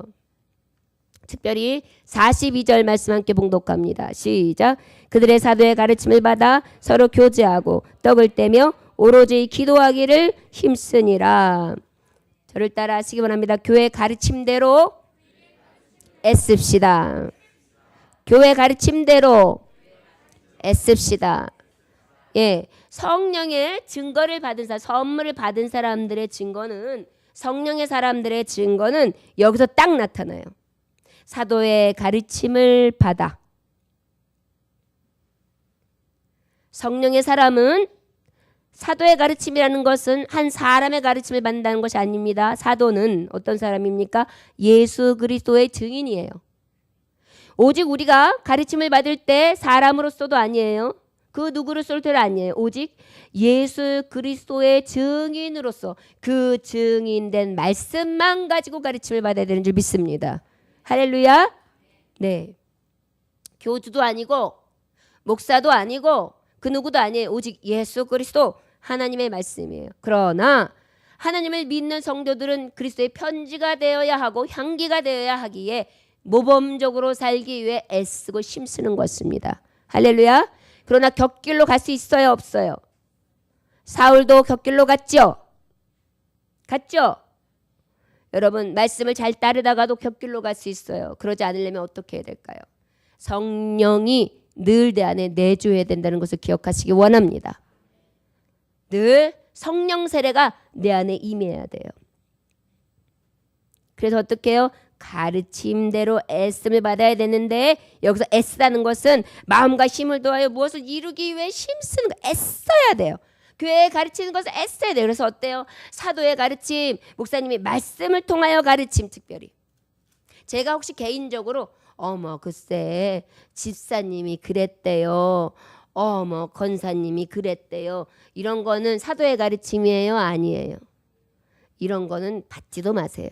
특별히 42절 말씀 함께 봉독합니다. 시작. 그들의 사도의 가르침을 받아 서로 교제하고 떡을 떼며 오로지 기도하기를 힘쓰니라. 저를 따라 하시기 바랍니다. 교회 가르침대로 애씁시다. 교회 가르침대로 애씁시다. 예, 성령의 증거를 받은 사람, 선물을 받은 사람들의 증거는 성령의 사람들의 증거는 여기서 딱 나타나요. 사도의 가르침을 받아. 성령의 사람은 사도의 가르침이라는 것은 한 사람의 가르침을 받는다는 것이 아닙니다. 사도는 어떤 사람입니까? 예수 그리스도의 증인이에요. 오직 우리가 가르침을 받을 때 사람으로서도 아니에요. 그 누구로서도 아니에요. 오직 예수 그리스도의 증인으로서 그 증인된 말씀만 가지고 가르침을 받아야 되는 줄 믿습니다. 할렐루야. 네. 교주도 아니고 목사도 아니고 그 누구도 아니에요. 오직 예수 그리스도 하나님의 말씀이에요. 그러나 하나님을 믿는 성도들은 그리스도의 편지가 되어야 하고 향기가 되어야 하기에 모범적으로 살기 위해 애쓰고 힘쓰는 것입니다. 할렐루야. 그러나 곁길로 갈 수 있어요, 없어요? 사울도 곁길로 갔죠? 갔죠? 여러분 말씀을 잘 따르다가도 곁길로 갈 수 있어요. 그러지 않으려면 어떻게 해야 될까요? 성령이 늘 내 안에 내주해야 된다는 것을 기억하시기 원합니다. 늘 성령 세례가 내 안에 임해야 돼요. 그래서 어떻게 해요? 가르침대로 애씀을 받아야 되는데 여기서 애쓰다는 것은 마음과 힘을 도하여 무엇을 이루기 위해 힘쓰는 거, 애써야 돼요. 교회에 가르치는 것을 애써야 돼요. 그래서 어때요? 사도의 가르침, 목사님이 말씀을 통하여 가르침 특별히. 제가 혹시 개인적으로 글쎄 집사님이 그랬대요. 권사님이 그랬대요. 이런 거는 사도의 가르침이에요? 아니에요? 이런 거는 받지도 마세요.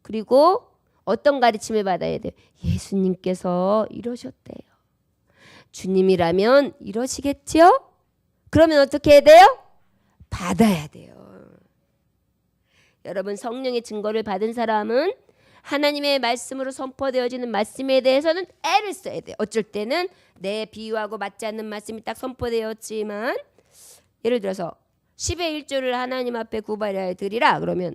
그리고 어떤 가르침을 받아야 돼요? 예수님께서 이러셨대요. 주님이라면 이러시겠죠? 그러면 어떻게 해야 돼요? 받아야 돼요. 여러분 성령의 증거를 받은 사람은 하나님의 말씀으로 선포되어지는 말씀에 대해서는 애를 써야 돼요. 어쩔 때는 내 비유하고 맞지 않는 말씀이 딱 선포되었지만 예를 들어서 10의 1조를 하나님 앞에 구발하여 드리라 그러면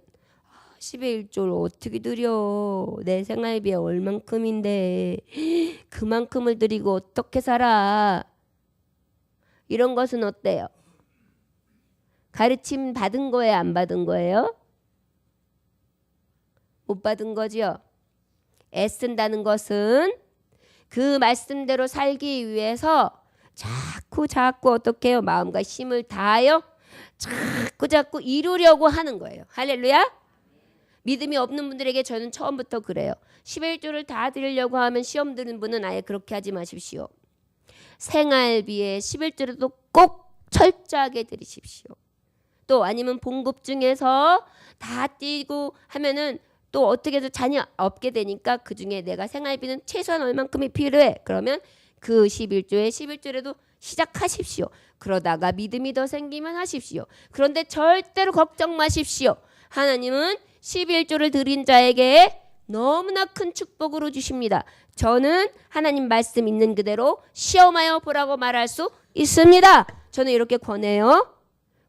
10의 1조를 어떻게 드려? 내 생활비에 얼만큼인데 그만큼을 드리고 어떻게 살아? 이런 것은 어때요? 가르침 받은 거예요? 안 받은 거예요? 못 받은 거죠. 애쓴다는 것은 그 말씀대로 살기 위해서 자꾸 어떻게 해요? 마음과 힘을 다하여 자꾸 이루려고 하는 거예요. 할렐루야. 믿음이 없는 분들에게 저는 처음부터 그래요. 11조를 다 드리려고 하면 시험 드는 분은 아예 그렇게 하지 마십시오. 생활비에 11조라도 꼭 철저하게 드리십시오. 또 아니면 봉급 중에서 다 띄고 하면은 또 어떻게 해서 잔이 없게 되니까 그중에 내가 생활비는 최소한 얼만큼이 필요해. 그러면 그 11조에 11조라도 시작하십시오. 그러다가 믿음이 더 생기면 하십시오. 그런데 절대로 걱정 마십시오. 하나님은 11조를 드린 자에게 너무나 큰 축복으로 주십니다. 저는 하나님 말씀 있는 그대로 시험하여 보라고 말할 수 있습니다. 저는 이렇게 권해요.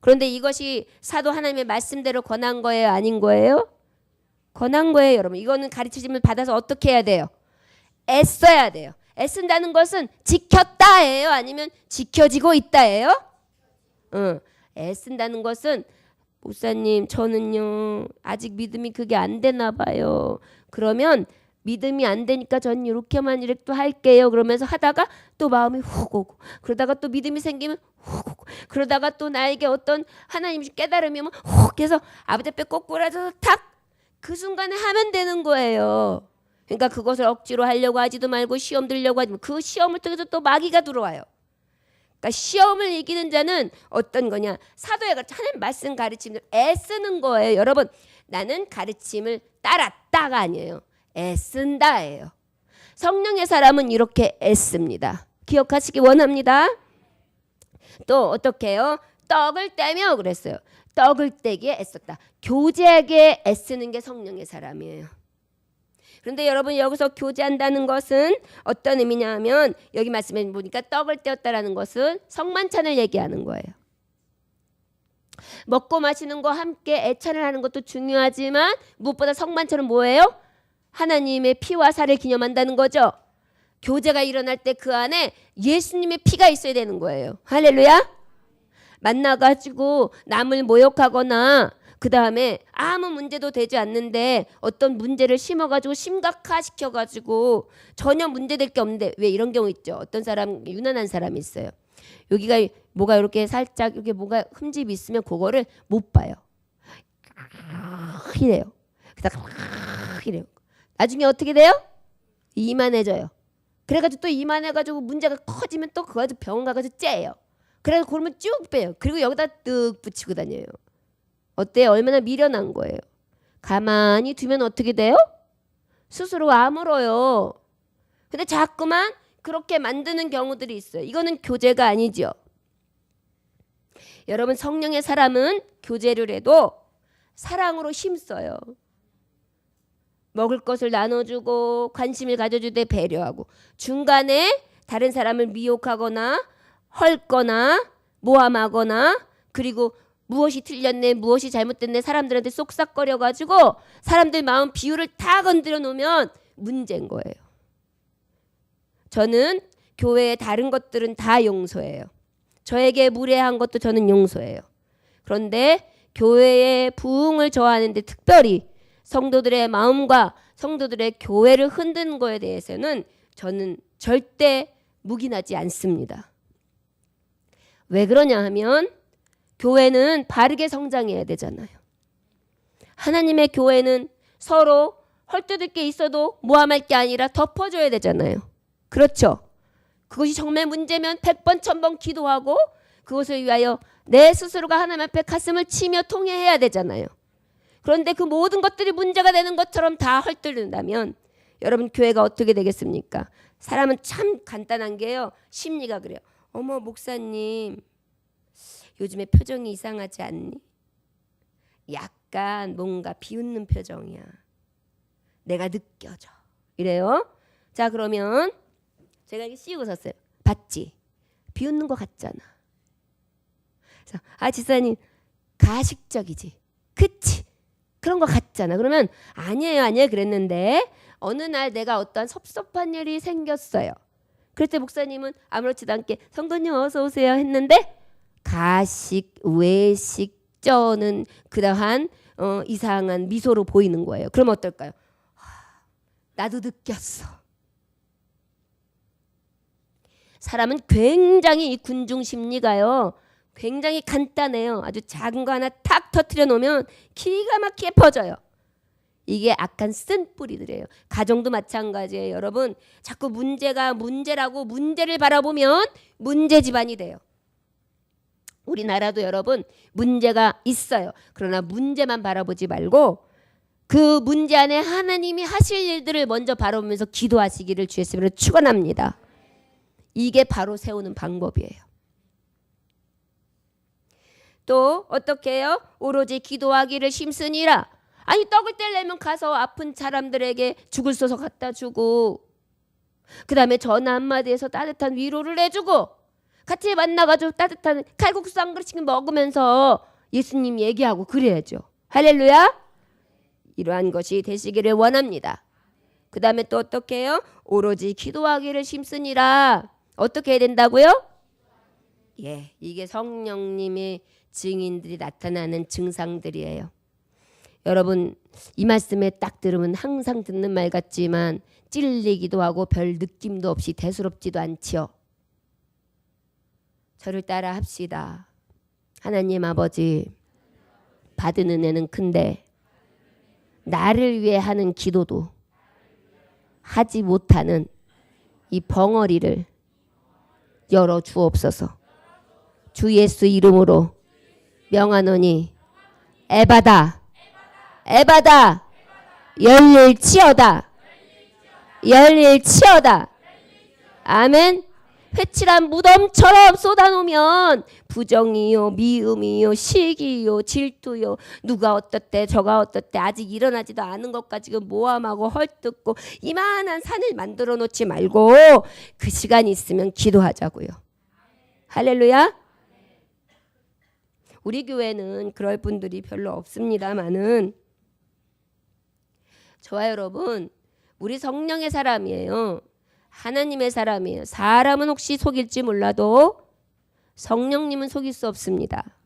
그런데 이것이 사도 하나님의 말씀대로 권한 거예요? 아닌 거예요? 권한 거예요, 여러분. 이거는 가르치심을 받아서 어떻게 해야 돼요? 애써야 돼요. 애쓴다는 것은 지켰다예요? 아니면 지켜지고 있다예요? 애쓴다는 것은 목사님 저는요 아직 믿음이 그게 안 되나 봐요. 그러면 믿음이 안 되니까 전 이렇게만 이렇게 할게요. 그러면서 하다가 또 마음이 훅 오고 그러다가 또 믿음이 생기면 훅 오고 그러다가 또 나에게 어떤 하나님이 깨달음이 오면 훅 해서 아버지 앞에 꼬꾸라져서 탁 그 순간에 하면 되는 거예요. 그러니까 그것을 억지로 하려고 하지도 말고 시험 들려고 하지 그 시험을 통해서 또 마귀가 들어와요. 그러니까 시험을 이기는 자는 어떤 거냐? 사도에 가서 하나님 말씀 가르침을 애쓰는 거예요. 여러분 나는 가르침을 따랐다가 아니에요. 애쓴다예요. 성령의 사람은 이렇게 애씁니다. 기억하시기 원합니다. 또 어떻게 해요? 떡을 떼며 그랬어요. 떡을 떼기에 애썼다. 교제하게 애쓰는 게 성령의 사람이에요. 그런데 여러분 여기서 교제한다는 것은 어떤 의미냐 하면 여기 말씀해 보니까 떡을 떼었다라는 것은 성만찬을 얘기하는 거예요. 먹고 마시는 거 함께 애찬을 하는 것도 중요하지만 무엇보다 성만찬은 뭐예요? 하나님의 피와 살을 기념한다는 거죠. 교제가 일어날 때 그 안에 예수님의 피가 있어야 되는 거예요. 할렐루야. 만나가지고 남을 모욕하거나 그 다음에 아무 문제도 되지 않는데 어떤 문제를 심어가지고 심각화시켜가지고 전혀 문제될 게 없는데 왜 이런 경우 있죠. 어떤 사람 유난한 사람이 있어요. 여기가 뭐가 이렇게 살짝 이렇게 뭐가 흠집이 있으면 그거를 못 봐요. 이래요. 그다가 이래요. 나중에 어떻게 돼요? 이만해져요. 그래가지고 또 이만해가지고 문제가 커지면 또 그거 가지고 병원 가가지고 째요. 그래서 그러면 쭉 빼요. 그리고 여기다 뜩 붙이고 다녀요. 어때요? 얼마나 미련한 거예요. 가만히 두면 어떻게 돼요? 스스로 아물어요. 근데 자꾸만 그렇게 만드는 경우들이 있어요. 이거는 교제가 아니죠. 여러분 성령의 사람은 교제를 해도 사랑으로 힘써요. 먹을 것을 나눠주고 관심을 가져줄 때 배려하고 중간에 다른 사람을 미혹하거나 헐거나 모함하거나 그리고 무엇이 틀렸네 무엇이 잘못됐네 사람들한테 쏙싹거려가지고 사람들 마음 비율을 다 건드려 놓으면 문제인 거예요. 저는 교회의 다른 것들은 다 용서해요. 저에게 무례한 것도 저는 용서해요. 그런데 교회의 부흥을 저하는데 특별히 성도들의 마음과 성도들의 교회를 흔드는 거에 대해서는 저는 절대 묵인하지 않습니다. 왜 그러냐 하면 교회는 바르게 성장해야 되잖아요. 하나님의 교회는 서로 헐뜯을 게 있어도 모함할 게 아니라 덮어줘야 되잖아요. 그렇죠? 그것이 정말 문제면 100번 1000번 기도하고 그것을 위하여 내 스스로가 하나님 앞에 가슴을 치며 통회해야 되잖아요. 그런데 그 모든 것들이 문제가 되는 것처럼 다 헐뜯는다면 여러분 교회가 어떻게 되겠습니까? 사람은 참 간단한 게요. 심리가 그래요. 어머 목사님 요즘에 표정이 이상하지 않니? 약간 뭔가 비웃는 표정이야. 내가 느껴져. 이래요. 자 그러면 제가 이렇게 씌우고 섰어요. 봤지? 비웃는 것 같잖아. 아 지사님 가식적이지. 그치? 그런 것 같잖아. 그러면 아니에요 그랬는데 어느 날 내가 어떠한 섭섭한 일이 생겼어요. 그럴 때 목사님은 아무렇지도 않게 성도님 어서 오세요 했는데 가식, 외식, 쩌는 그러한 이상한 미소로 보이는 거예요. 그럼 어떨까요? 나도 느꼈어. 사람은 굉장히 이 군중 심리가요. 굉장히 간단해요. 아주 작은 거 하나 탁 터뜨려 놓으면 기가 막히게 퍼져요. 이게 악한 쓴 뿌리들이에요. 가정도 마찬가지예요. 여러분 자꾸 문제가 문제라고 문제를 바라보면 문제 집안이 돼요. 우리나라도 여러분 문제가 있어요. 그러나 문제만 바라보지 말고 그 문제 안에 하나님이 하실 일들을 먼저 바라보면서 기도하시기를 주의 이름으로 축원합니다. 이게 바로 세우는 방법이에요. 또 어떻게 해요? 오로지 기도하기를 힘쓰니라. 아니 떡을 떼려면 가서 아픈 사람들에게 죽을 써서 갖다 주고 그 다음에 전화 한마디에서 따뜻한 위로를 해주고 같이 만나가지고 따뜻한 칼국수 한 그릇씩 먹으면서 예수님 얘기하고 그래야죠. 할렐루야. 이러한 것이 되시기를 원합니다. 그 다음에 또 어떻게 해요? 오로지 기도하기를 힘쓰니라. 어떻게 해야 된다고요? 예, 이게 성령님의 증인들이 나타나는 증상들이에요. 여러분 이 말씀에 딱 들으면 항상 듣는 말 같지만 찔리기도 하고 별 느낌도 없이 대수롭지도 않지요. 저를 따라 합시다. 하나님 아버지, 받은 은혜는 큰데 나를 위해 하는 기도도 하지 못하는 이 벙어리를 열어 주옵소서. 주 예수 이름으로 명하노니 에바다 에바다 열릴지어다 열릴지어다. 아멘. 회칠한 무덤처럼 쏟아놓으면 부정이요 미움이요 시기요 질투요 누가 어떻대 저가 어떻대 아직 일어나지도 않은 것 가지고 모함하고 헐뜯고 이만한 산을 만들어 놓지 말고 그 시간이 있으면 기도하자고요. 할렐루야. 우리 교회는 그럴 분들이 별로 없습니다만은 저와 여러분 우리 성령의 사람이에요. 하나님의 사람이에요. 사람은 혹시 속일지 몰라도 성령님은 속일 수 없습니다.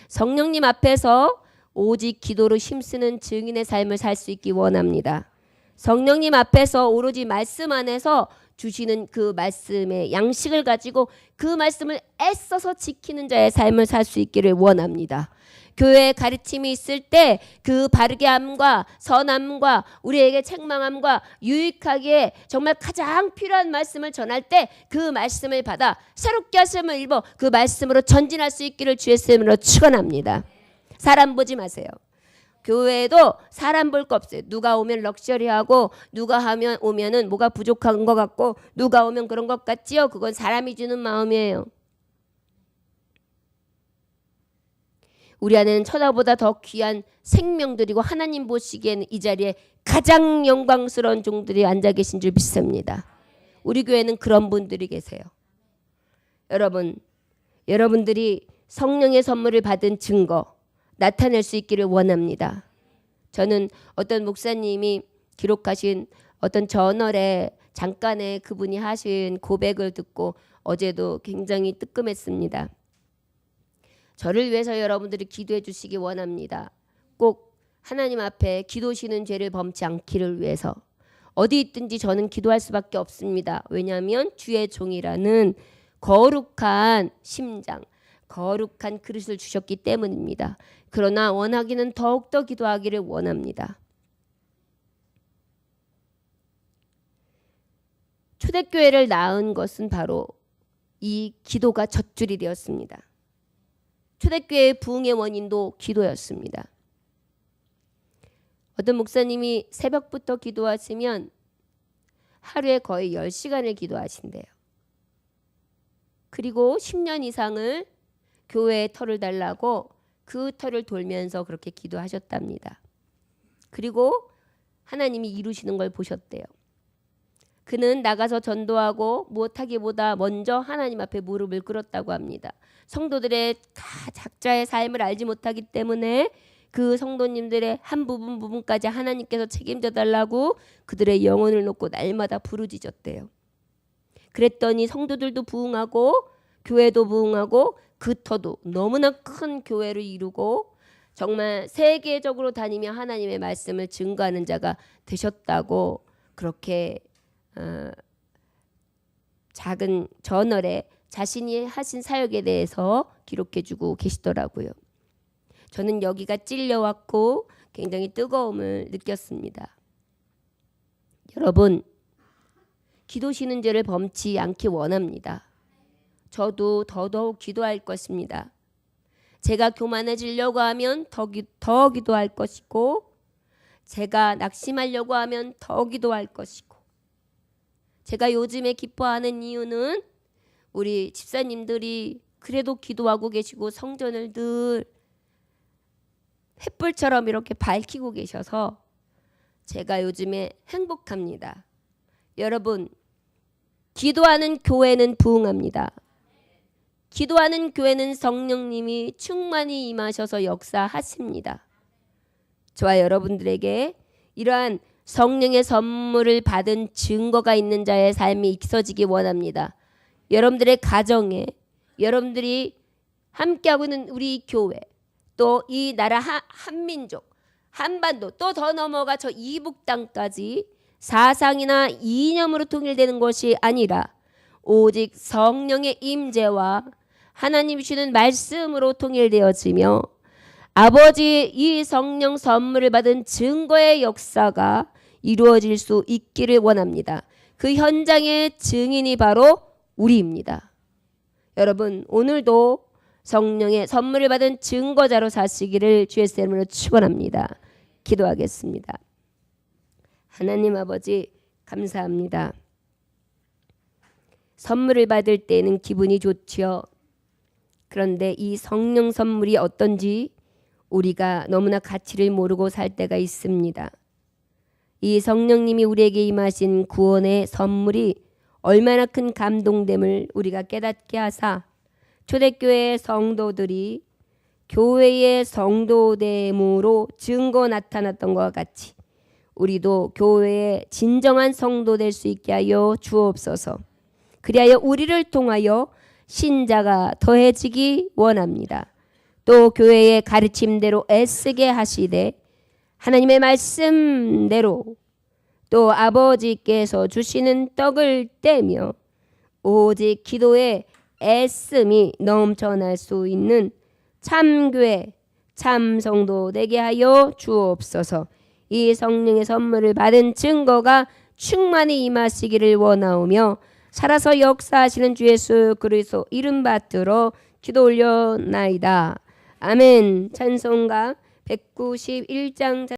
성령님 앞에서 오직 기도로 힘쓰는 증인의 삶을 살 수 있기 원합니다. 성령님 앞에서 오로지 말씀 안에서 주시는 그 말씀의 양식을 가지고 그 말씀을 애써서 지키는 자의 삶을 살 수 있기를 원합니다. 교회에 가르침이 있을 때 그 바르게 함과 선함과 우리에게 책망함과 유익하게 정말 가장 필요한 말씀을 전할 때 그 말씀을 받아 새롭게 하심을 입어 그 말씀으로 전진할 수 있기를 주의 이름으로 축원합니다. 사람 보지 마세요. 교회에도 사람 볼 거 없어요. 누가 오면 럭셔리하고 누가 오면은 뭐가 부족한 것 같고 누가 오면 그런 것 같지요. 그건 사람이 주는 마음이에요. 우리 안에는 천하보다 더 귀한 생명들이고 하나님 보시기에는 이 자리에 가장 영광스러운 종들이 앉아 계신 줄 믿습니다. 우리 교회는 그런 분들이 계세요. 여러분들이 성령의 선물을 받은 증거 나타낼 수 있기를 원합니다. 저는 어떤 목사님이 기록하신 어떤 저널에 잠깐의 그분이 하신 고백을 듣고 어제도 굉장히 뜨끔했습니다. 저를 위해서 여러분들이 기도해 주시기 원합니다. 꼭 하나님 앞에 기도시는 죄를 범치 않기를 위해서 어디 있든지 저는 기도할 수밖에 없습니다. 왜냐하면 주의 종이라는 거룩한 심장, 거룩한 그릇을 주셨기 때문입니다. 그러나 원하기는 더욱더 기도하기를 원합니다. 초대교회를 낳은 것은 바로 이 기도가 젖줄이 되었습니다. 초대교회의 부흥의 원인도 기도였습니다. 어떤 목사님이 새벽부터 기도하시면 하루에 거의 10시간을 기도하신대요. 그리고 10년 이상을 교회에 터를 달라고 그 터를 돌면서 그렇게 기도하셨답니다. 그리고 하나님이 이루시는 걸 보셨대요. 그는 나가서 전도하고 무엇하기보다 먼저 하나님 앞에 무릎을 꿇었다고 합니다. 성도들의 각자의 삶을 알지 못하기 때문에 그 성도님들의 한 부분까지 하나님께서 책임져 달라고 그들의 영혼을 놓고 날마다 부르짖었대요. 그랬더니 성도들도 부흥하고 교회도 부흥하고 그 터도 너무나 큰 교회를 이루고 정말 세계적으로 다니며 하나님의 말씀을 증거하는 자가 되셨다고 그렇게 작은 저널에 자신이 하신 사역에 대해서 기록해주고 계시더라고요. 저는 여기가 찔려왔고 굉장히 뜨거움을 느꼈습니다. 여러분, 기도시는 죄를 범치 않기 원합니다. 저도 더더욱 기도할 것입니다. 제가 교만해지려고 하면 더 기도할 것이고 제가 낙심하려고 하면 더 기도할 것이고 제가 요즘에 기뻐하는 이유는 우리 집사님들이 그래도 기도하고 계시고 성전을 늘 횃불처럼 이렇게 밝히고 계셔서 제가 요즘에 행복합니다. 여러분, 기도하는 교회는 부흥합니다. 기도하는 교회는 성령님이 충만히 임하셔서 역사하십니다. 저와 여러분들에게 이러한 성령의 선물을 받은 증거가 있는 자의 삶이 있어지기 원합니다. 여러분들의 가정에, 여러분들이 함께하고 있는 우리 교회, 또 이 나라 한민족, 한반도, 또 더 넘어가 저 이북 땅까지 사상이나 이념으로 통일되는 것이 아니라 오직 성령의 임재와 하나님 주시는 말씀으로 통일되어지며 아버지의 이 성령 선물을 받은 증거의 역사가 이루어질 수 있기를 원합니다. 그 현장의 증인이 바로 우리입니다. 여러분, 오늘도 성령의 선물을 받은 증거자로 사시기를 주의 이름으로 축원합니다. 기도하겠습니다. 하나님 아버지, 감사합니다. 선물을 받을 때는 기분이 좋지요. 그런데 이 성령 선물이 어떤지 우리가 너무나 가치를 모르고 살 때가 있습니다. 이 성령님이 우리에게 임하신 구원의 선물이 얼마나 큰 감동됨을 우리가 깨닫게 하사 초대교회의 성도들이 교회의 성도됨으로 증거 나타났던 것과 같이 우리도 교회의 진정한 성도 될 수 있게 하여 주옵소서. 그리하여 우리를 통하여 신자가 더해지기 원합니다. 또 교회의 가르침대로 애쓰게 하시되 하나님의 말씀대로 또 아버지께서 주시는 떡을 떼며 오직 기도에 애씀이 넘쳐날 수 있는 참교회, 참성도 되게 하여 주옵소서. 이 성령의 선물을 받은 증거가 충만히 임하시기를 원하오며 살아서 역사하시는 주 예수 그리스도 이름 받들어 기도 올려나이다. 아멘. 찬송가 191장